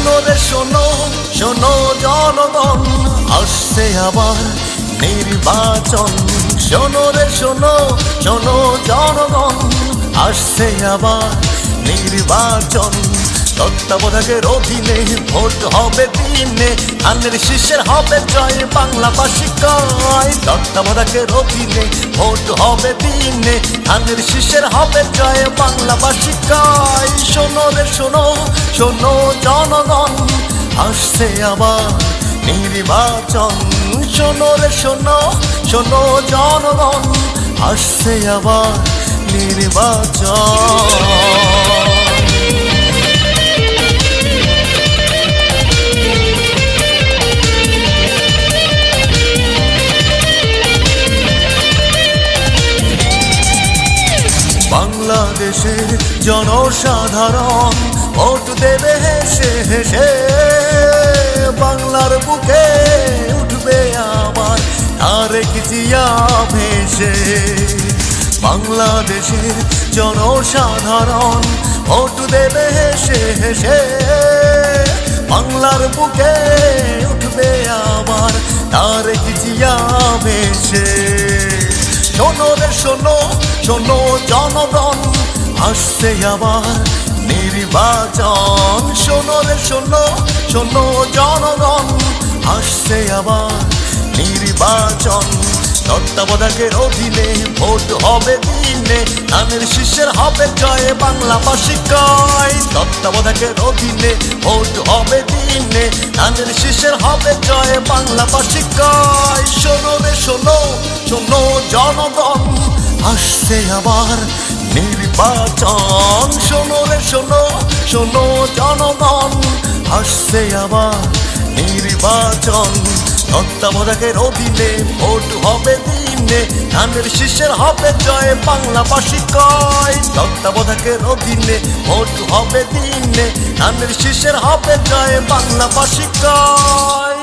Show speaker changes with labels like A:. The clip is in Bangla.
A: শোনো রে শোনো, শোনো জনগণ, আসছে আবার নির্বাচন। শোনো রে শোনো, শোনো জনগণ, আসছে আবার নির্বাচন। তত্ত্বাবধায়কের অধীনে ভোট হবে দিনে, ধানের শীষের হবে জয়, বাংলাবাসী কয়। তত্ত্বাবধায়কের অধীনে ভোট হবে দিনে, ধানের শীষের হবে জয়, বাংলাবাসী কয়। শোনো রে শোনো, শোনো জনগণ, আসছে আবার নির্বাচন। শোনো রে শোনো, শোনো জনগণ, আসছে আবার নির্বাচন। বাংলাদেশের জনসাধারণ ভোট দেবে হেসে হেসে, বাংলার বুকে উঠবে আবার তারেক জিয়া ভেসে। বাংলাদেশের জনসাধারণ ভোট দেবে হেসে হেসে, বাংলার বুকে উঠবে আবার তারেক জিয়া ভেসে। শোনো রে শোনো, শোনো জনগণ, আসছে আবার নির্বাচন। শোনো রে শোনো, শোনো জনগণ, আসছে আবার নির্বাচন। তত্ত্বাবধায়কের অধীনে ভোট হবে দিনে, ধানের শীষের হবে জয়, বাংলাবাসী কয়। তত্ত্বাবধায়কের অধীনে ভোট হবে দিনে, ধানের শীষের হবে জয়, বাংলাবাসী কয়। শোনো রে শোনো, শোনো জনগণ, আসছে আবার নির্বাচন। শোনো রে শোনো, শোনো জনগণ, আসছে আবার নির্বাচন। তত্ত্বাবধায়কের অধীনে ভোট হবে দিনে, ধানের শীষের হবে জয়, বাংলাবাসী কয়। তত্ত্বাবধায়কের অধীনে ভোট হবে দিনে, ধানের শীষের হবে জয়, বাংলাবাসী কয়।